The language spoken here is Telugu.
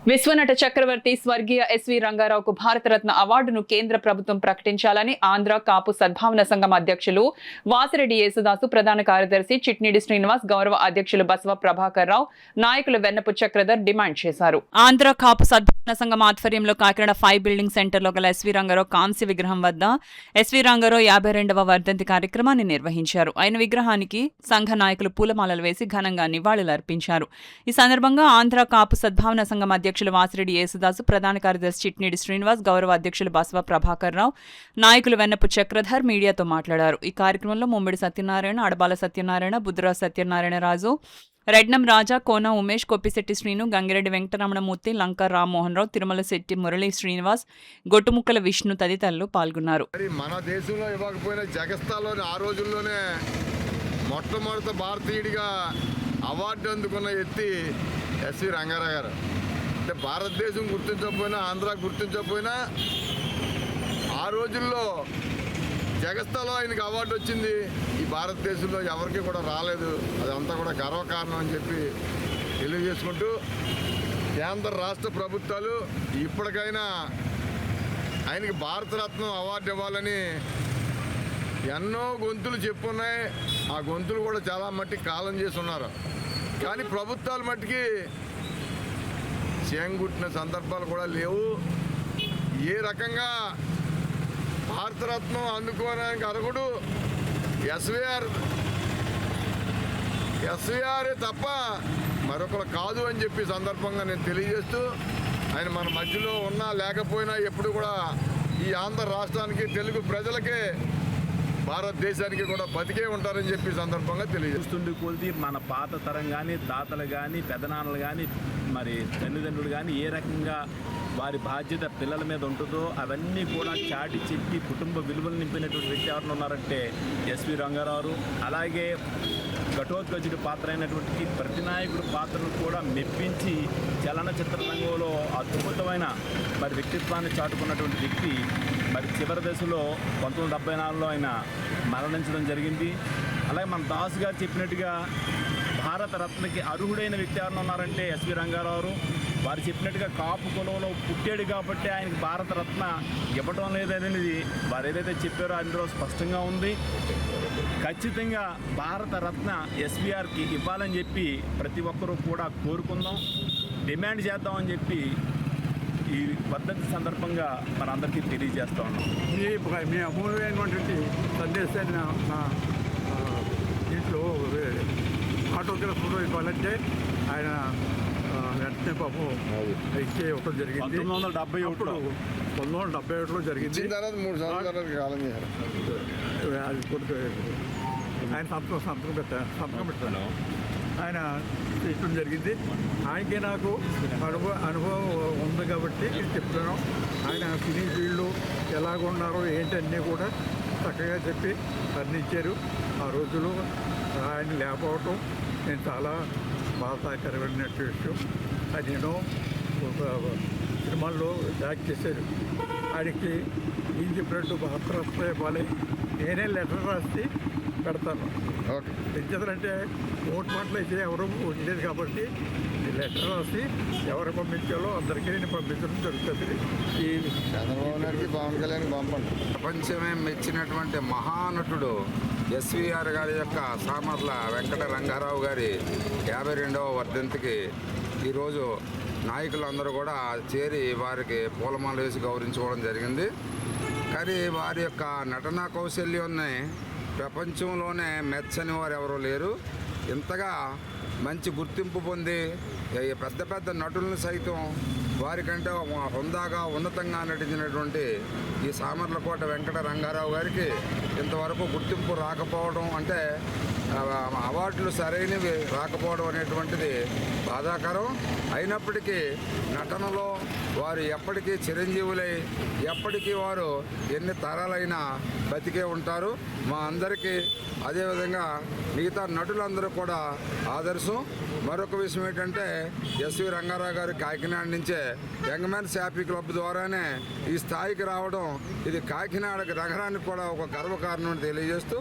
విశ్వనట చక్రవర్తి స్వర్గీయ ఎస్వి రంగారావుకు భారతరత్న అవార్డును కేంద్ర ప్రభుత్వం ప్రకటించాలని ఆంధ్ర కాపు సద్భావన సంఘం అధ్యక్షులు వాసిరెడ్డి యేసుదాసు, ప్రధాన కార్యదర్శి చిట్నిడి శ్రీనివాస్, గౌరవ అధ్యక్షులు బసవ ప్రభాకర్ రావు, నాయకులు వెన్నపు చక్రధర్ డిమాండ్ చేశారు. ఆంధ్ర కాపు సద్భావన సంఘం ఆధ్వర్యంలో కాకినాడ 5 బిల్డింగ్ సెంటర్లో గల ఎస్వి రంగారావు కాంస్య విగ్రహం వద్ద ఎస్వి రంగారావు 52వ వర్ధంతి కార్యక్రమాన్ని నిర్వహించారు. ఆయన విగ్రహానికి సంఘ నాయకులు పూలమాలలు వేసి ఘనంగా నివాళులర్పించారు. ఈ సందర్భంగా ఆంధ్ర కాపు సద్భావన సంఘం అధ్యక్షులు వాసిరెడ్డి యేసుదాసు, ప్రధాన కార్యదర్శి చిట్నిడి శ్రీనివాస్, గౌరవ అధ్యక్షులు బసవ ప్రభాకర్ రావు, నాయకులు వెన్నపు చక్రధర్ మీడియాతో మాట్లాడారు. ఈ కార్యక్రమంలో ముమ్మిడి సత్యనారాయణ, అడబాల సత్యనారాయణ, బుద్ధురాజు సత్యనారాయణ రాజు, రెడ్నం రాజా, కోన ఉమేష్, కొప్పిశెట్టి శ్రీను, గంగిరెడ్డి వెంకటరమణమూర్తి, లంక రామ్మోహన్ రావు, తిరుమల శెట్టి మురళీ శ్రీనివాస్, గొట్టుముక్కల విష్ణు తదితరులు పాల్గొన్నారు. మన దేశంలో ఇవ్వకపోయినా జగస్తాలోని ఆ రోజుల్లోనే మొట్టమొదటి భారతీయుడిగా అవార్డు అందుకున్న ఎత్తి ఎస్వి రంగారావు గారు. అంటే భారతదేశం గుర్తించకపోయినా, ఆంధ్ర గుర్తించకపోయినా ఆ రోజుల్లో జగస్తాలో ఆయనకి అవార్డు వచ్చింది. ఈ భారతదేశంలో ఎవరికి కూడా రాలేదు. అదంతా కూడా గర్వకారణం అని చెప్పి తెలియజేసుకుంటూ కేంద్ర రాష్ట్ర ప్రభుత్వాలు ఇప్పటికైనా ఆయనకి భారతరత్న అవార్డు ఇవ్వాలని ఎన్నో గొంతులు చెప్పున్నాయి. ఆ గొంతులు కూడా చాలా మట్టికి కాలం చేసి ఉన్నారు. కానీ ప్రభుత్వాల మట్టికి చేంగుట్టిన సందర్భాలు కూడా లేవు. ఏ రకంగా భారతరత్నం అందుకోవడానికి అర్హుడు ఎస్వీఆర్ తప్ప మరొకరు కాదు అని చెప్పి సందర్భంగా నేను తెలియజేస్తూ, ఆయన మన మధ్యలో ఉన్నా లేకపోయినా ఎప్పుడు కూడా ఈ ఆంధ్ర రాష్ట్రానికి, తెలుగు ప్రజలకే, భారతదేశానికి కూడా బతికే ఉంటారని చెప్పి సందర్భంగా తెలియజేస్తుంది. కొద్ది మన పాత తరం కానీ, తాతలు కానీ, పెదనాన్నలు కానీ, మరి తల్లిదండ్రులు కానీ ఏ రకంగా వారి బాధ్యత పిల్లల మీద ఉంటుందో అవన్నీ కూడా చాటి చెప్పి కుటుంబ విలువలు నింపినటువంటి వ్యక్తి ఎవరు ఉన్నారంటే ఎస్వి రంగారావు. అలాగే ఘటోత్కచుడి పాత్ర అయినటువంటి ప్రతి నాయకుడి పాత్రను కూడా మెప్పించి చలనచిత్ర రంగంలో అద్భుతమైన మరి వ్యక్తిత్వాన్ని చాటుకున్నటువంటి వ్యక్తి. మరి చివరి దశలో 1974లో ఆయన మరణించడం జరిగింది. అలాగే మన దాసు గారు చెప్పినట్టుగా భారతరత్నకి అర్హుడైన వ్యక్తి ఎవరు ఉన్నారంటే ఎస్వి రంగారావు. వారు చెప్పినట్టుగా కాపు కులంలో పుట్టాడు కాబట్టి ఆయనకి భారతరత్న ఇవ్వటం లేదనేది వారు ఏదైతే చెప్పారో అందులో స్పష్టంగా ఉంది. ఖచ్చితంగా భారతరత్న ఎస్వీఆర్కి ఇవ్వాలని చెప్పి ప్రతి ఒక్కరూ కూడా కోరుకుందాం, డిమాండ్ చేద్దామని చెప్పి ఈ వర్ధంతి సందర్భంగా మనందరికీ తెలియజేస్తూ ఉన్నాం. మీ అమూల్యమైనటువంటి సందేశాన్ని నా ఇంట్లో ఆటోగ్రాఫ్లో ఇవ్వాలంటే ఆయన వెంటనే పాపం ఇచ్చే ఇవ్వడం జరిగింది. 1971లో జరిగింది. 3 సంవత్సరాలు కాలం చేశారు. అది కొడుకు ఆయన సంతకం పెట్టాను. ఆయన ఇష్టం జరిగింది. ఆయనకే నాకు అనుభవం ఉంది కాబట్టి చెప్తాను. ఆయన సినీ ఫీల్డ్లో ఎలాగున్నారో ఏంటన్నీ కూడా చక్కగా చెప్పి వర్ణించారు. ఆ రోజుల్లో ఆయన లేకపోవటం నేను చాలా బాధాకరమైన విషయం. అది నేను ఒక సినిమాల్లో యాక్ట్ చేశారు. ఆయనకి ఏం చెప్పినట్టు భారతరత్న ఇవ్వాలి. నేనే లెటర్ రాసి పెడతాను. పెంచారంటే ఓటు మాటలు అయితే ఎవరు ఉండేది కాబట్టి లెటర్ రాసి ఎవరు పంపించాలో అందరికీ నేను పంపించడం జరుగుతుంది. ఈ చంద్రబాబు నాయుడికి, పవన్ కళ్యాణ్ పంపండి. ప్రపంచమే మెచ్చినటువంటి మహానటుడు ఎస్వీఆర్ గారి యొక్క సామర్ల వెంకట రంగారావు గారి 52వ వర్ధంతికి ఈరోజు నాయకులందరూ కూడా చేరి వారికి పూలమాల వేసి గౌరవించుకోవడం జరిగింది. కానీ వారి యొక్క నటనా కౌశల్యాన్ని ప్రపంచంలోనే మెచ్చని వారు ఎవరూ లేరు. ఇంతగా మంచి గుర్తింపు పొంది పెద్ద పెద్ద నటులను సైతం వారికంటే హుందాగా, ఉన్నతంగా నటించినటువంటి ఈ సామర్లకోట వెంకట రంగారావు గారికి ఇంతవరకు గుర్తింపు రాకపోవడం, అంటే అవార్డులు సరైనవి రాకపోవడం అనేటువంటిది బాధాకరం. అయినప్పటికీ నటనలో వారు ఎప్పటికీ చిరంజీవులై, ఎప్పటికీ వారు ఎన్ని తరాలైనా బతికే ఉంటారు. మా అందరికీ అదేవిధంగా మిగతా నటులందరూ కూడా ఆదర్శం. మరొక విషయం ఏంటంటే ఎస్వి రంగారావు గారు కాకినాడ నుంచే యంగ్ మ్యాన్స్ హ్యాపీ క్లబ్ ద్వారానే ఈ స్థాయికి రావడం, ఇది కాకినాడ నగరానికి కూడా ఒక గర్వకారణం తెలియజేస్తూ